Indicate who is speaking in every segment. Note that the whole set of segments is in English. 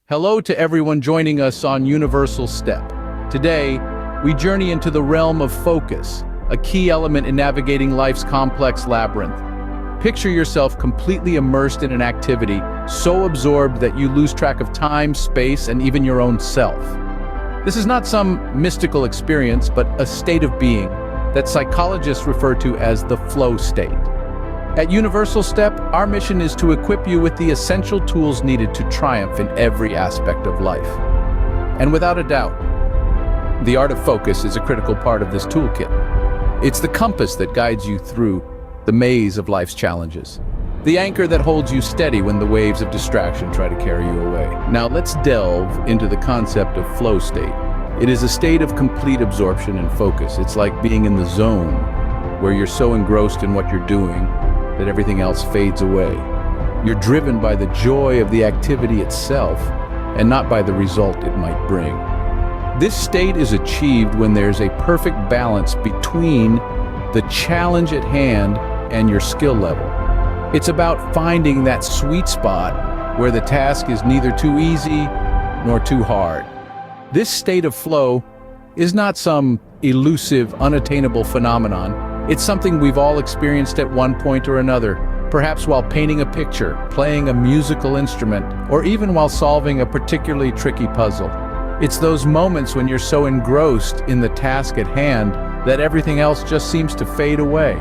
Speaker 1: Hello to everyone joining us on Universal Step. Today, we journey into the realm of focus, a key element in navigating life's complex labyrinth. Picture yourself completely immersed in an activity, so absorbed that you lose track of time, space, and even your own self. This is not some mystical experience, but a state of being that psychologists refer to as the flow state. At Universal Step, our mission is to equip you with the essential tools needed to triumph in every aspect of life. And without a doubt, the art of focus is a critical part of this toolkit. It's the compass that guides you through the maze of life's challenges, the anchor that holds you steady when the waves of distraction try to carry you away. Now let's delve into the concept of flow state. It is a state of complete absorption and focus. It's like being in the zone, where you're so engrossed in what you're doing that everything else fades away. You're driven by the joy of the activity itself and not by the result it might bring. This state is achieved when there's a perfect balance between the challenge at hand and your skill level. It's about finding that sweet spot where the task is neither too easy nor too hard. This state of flow is not some elusive, unattainable phenomenon. It's something we've all experienced at one point or another, perhaps while painting a picture, playing a musical instrument, or even while solving a particularly tricky puzzle. It's those moments when you're so engrossed in the task at hand that everything else just seems to fade away.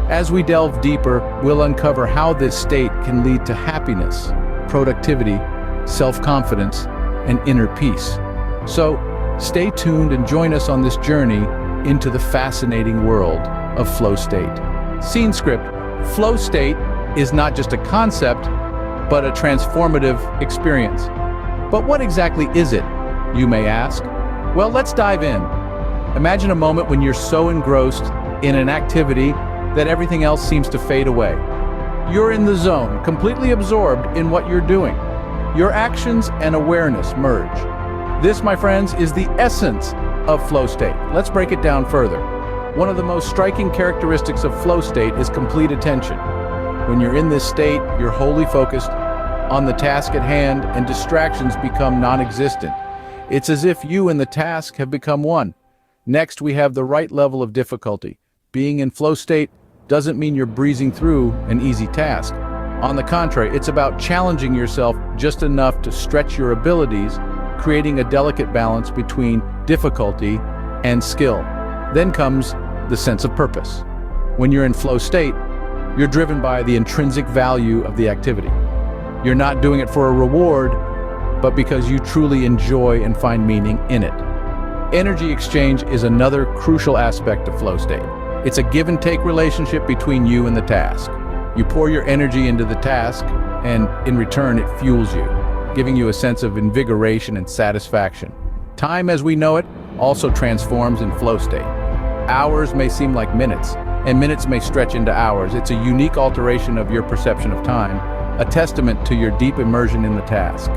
Speaker 1: As we delve deeper, we'll uncover how this state can lead to happiness, productivity, self-confidence, and inner peace. So, stay tuned and join us on this journey into the fascinating world of flow state. Scene script. Flow state is not just a concept, but a transformative experience. But what exactly is it, you may ask? Well, let's dive in. Imagine a moment when you're so engrossed in an activity that everything else seems to fade away. You're in the zone, completely absorbed in what you're doing. Your actions and awareness merge. This, my friends, is the essence of flow state. Let's break it down further. One of the most striking characteristics of flow state is complete attention. When you're in this state, you're wholly focused on the task at hand and distractions become non-existent. It's as if you and the task have become one. Next, we have the right level of difficulty. Being in flow state doesn't mean you're breezing through an easy task. On the contrary, it's about challenging yourself just enough to stretch your abilities, creating a delicate balance between difficulty and skill. Then comes the sense of purpose. When you're in flow state, you're driven by the intrinsic value of the activity. You're not doing it for a reward, but because you truly enjoy and find meaning in it. Energy exchange is another crucial aspect of flow state. It's a give and take relationship between you and the task. You pour your energy into the task, and in return it fuels you, giving you a sense of invigoration and satisfaction. Time as we know it also transforms in flow state. Hours may seem like minutes, and minutes may stretch into hours. It's a unique alteration of your perception of time, a testament to your deep immersion in the task.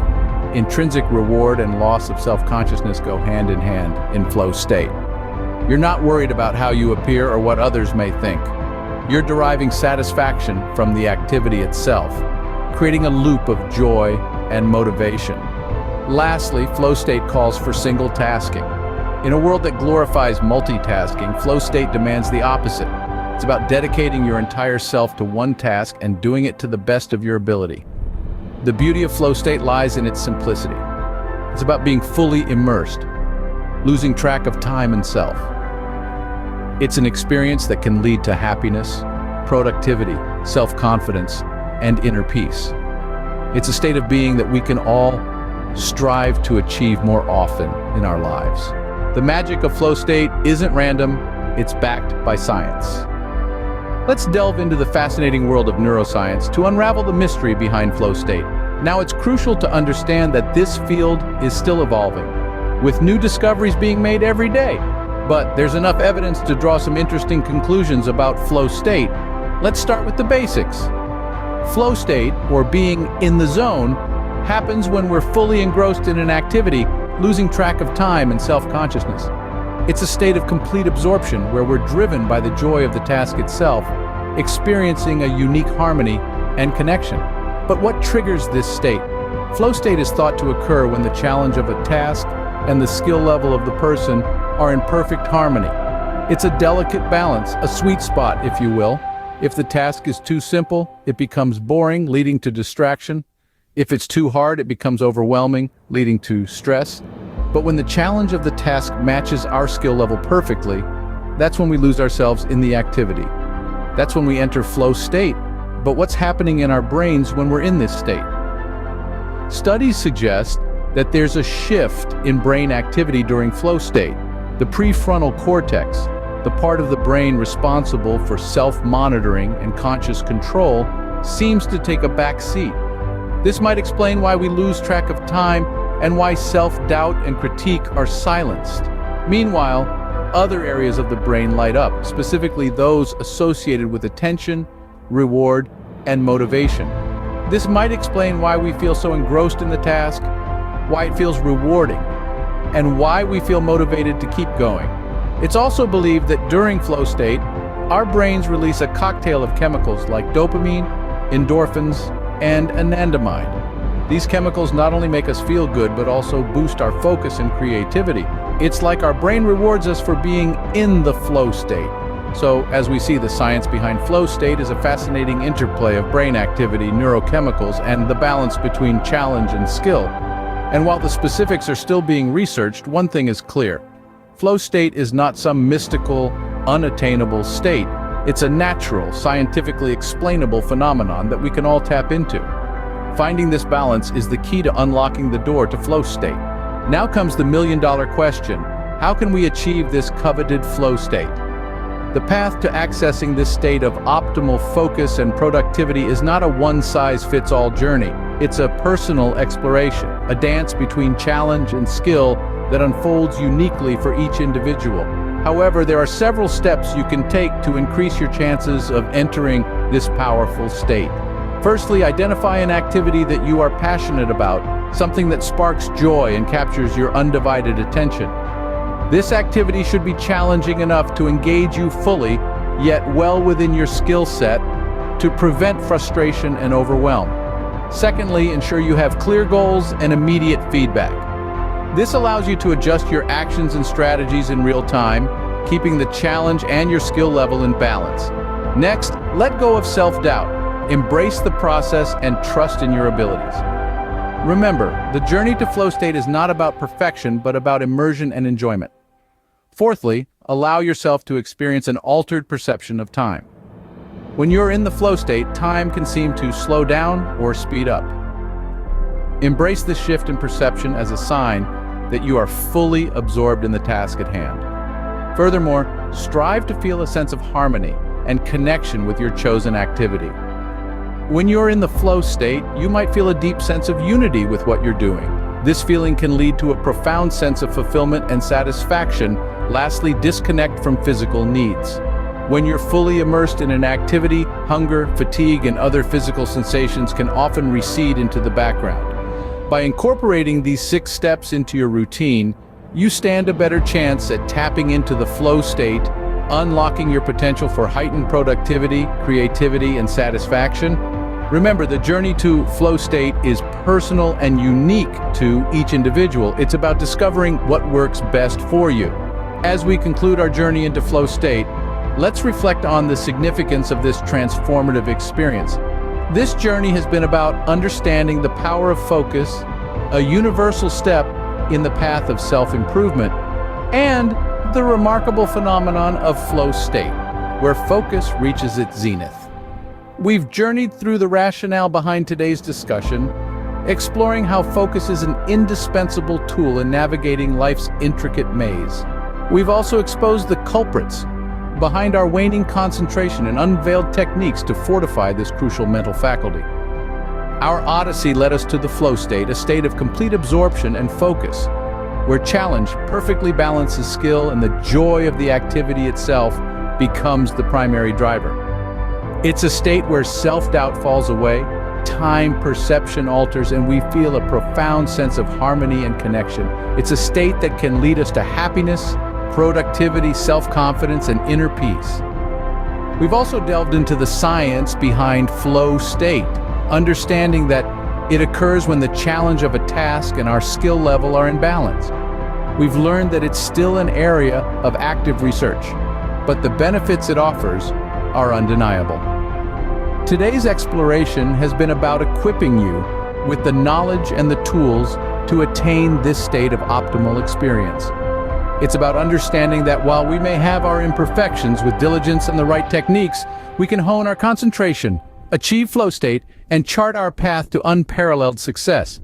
Speaker 1: Intrinsic reward and loss of self-consciousness go hand in hand in flow state. You're not worried about how you appear or what others may think. You're deriving satisfaction from the activity itself, creating a loop of joy and motivation. Lastly, flow state calls for single tasking. In a world that glorifies multitasking, flow state demands the opposite. It's about dedicating your entire self to one task and doing it to the best of your ability. The beauty of flow state lies in its simplicity. It's about being fully immersed, losing track of time and self. It's an experience that can lead to happiness, productivity, self-confidence, and inner peace. It's a state of being that we can all strive to achieve more often in our lives. The magic of flow state isn't random, it's backed by science. Let's delve into the fascinating world of neuroscience to unravel the mystery behind flow state. Now, it's crucial to understand that this field is still evolving, with new discoveries being made every day. But there's enough evidence to draw some interesting conclusions about flow state. Let's start with the basics. Flow state, or being in the zone, happens when we're fully engrossed in an activity, losing track of time and self-consciousness. It's a state of complete absorption where we're driven by the joy of the task itself, experiencing a unique harmony and connection. But what triggers this state? Flow state is thought to occur when the challenge of a task and the skill level of the person are in perfect harmony. It's a delicate balance, a sweet spot, if you will. If the task is too simple, it becomes boring, leading to distraction. If it's too hard, it becomes overwhelming, leading to stress. But when the challenge of the task matches our skill level perfectly, that's when we lose ourselves in the activity. That's when we enter flow state. But what's happening in our brains when we're in this state? Studies suggest that there's a shift in brain activity during flow state. The prefrontal cortex, the part of the brain responsible for self-monitoring and conscious control, seems to take a back seat. This might explain why we lose track of time and why self-doubt and critique are silenced. Meanwhile, other areas of the brain light up, specifically those associated with attention, reward, and motivation. This might explain why we feel so engrossed in the task, why it feels rewarding, and why we feel motivated to keep going. It's also believed that during flow state, our brains release a cocktail of chemicals like dopamine, endorphins, and anandamide. These chemicals not only make us feel good, but also boost our focus and creativity. It's like our brain rewards us for being in the flow state. So, as we see, the science behind flow state is a fascinating interplay of brain activity, neurochemicals, and the balance between challenge and skill. And while the specifics are still being researched, one thing is clear. Flow state is not some mystical, unattainable state. It's a natural, scientifically explainable phenomenon that we can all tap into. Finding this balance is the key to unlocking the door to flow state. Now comes the million-dollar question: how can we achieve this coveted flow state? The path to accessing this state of optimal focus and productivity is not a one-size-fits-all journey. It's a personal exploration, a dance between challenge and skill that unfolds uniquely for each individual. However, there are several steps you can take to increase your chances of entering this powerful state. Firstly, identify an activity that you are passionate about, something that sparks joy and captures your undivided attention. This activity should be challenging enough to engage you fully, yet well within your skill set to prevent frustration and overwhelm. Secondly, ensure you have clear goals and immediate feedback. This allows you to adjust your actions and strategies in real time, keeping the challenge and your skill level in balance. Next, let go of self-doubt. Embrace the process and trust in your abilities. Remember, the journey to flow state is not about perfection, but about immersion and enjoyment. Fourthly, allow yourself to experience an altered perception of time. When you're in the flow state, time can seem to slow down or speed up. Embrace this shift in perception as a sign that you are fully absorbed in the task at hand. Furthermore, strive to feel a sense of harmony and connection with your chosen activity. When you're in the flow state, you might feel a deep sense of unity with what you're doing. This feeling can lead to a profound sense of fulfillment and satisfaction. Lastly, disconnect from physical needs. When you're fully immersed in an activity, hunger, fatigue, and other physical sensations can often recede into the background. By incorporating these 6 steps into your routine, you stand a better chance at tapping into the flow state, unlocking your potential for heightened productivity, creativity, and satisfaction. Remember, the journey to flow state is personal and unique to each individual. It's about discovering what works best for you. As we conclude our journey into flow state, let's reflect on the significance of this transformative experience. This journey has been about understanding the power of focus, a universal step in the path of self-improvement, and the remarkable phenomenon of flow state, where focus reaches its zenith. We've journeyed through the rationale behind today's discussion, exploring how focus is an indispensable tool in navigating life's intricate maze. We've also exposed the culprits behind our waning concentration and unveiled techniques to fortify this crucial mental faculty. Our odyssey led us to the flow state, a state of complete absorption and focus, where challenge perfectly balances skill and the joy of the activity itself becomes the primary driver. It's a state where self-doubt falls away, time perception alters, and we feel a profound sense of harmony and connection. It's a state that can lead us to happiness, productivity, self-confidence, and inner peace. We've also delved into the science behind flow state, understanding that It occurs when the challenge of a task and our skill level are in balance. We've learned that it's still an area of active research, but the benefits it offers are undeniable. Today's exploration has been about equipping you with the knowledge and the tools to attain this state of optimal experience. It's about understanding that while we may have our imperfections, with diligence and the right techniques, we can hone our concentration, achieve flow state, and chart our path to unparalleled success.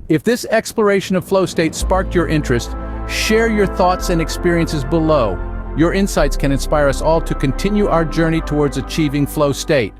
Speaker 1: If this exploration of flow state sparked your interest, share your thoughts and experiences below. Your insights can inspire us all to continue our journey towards achieving flow state.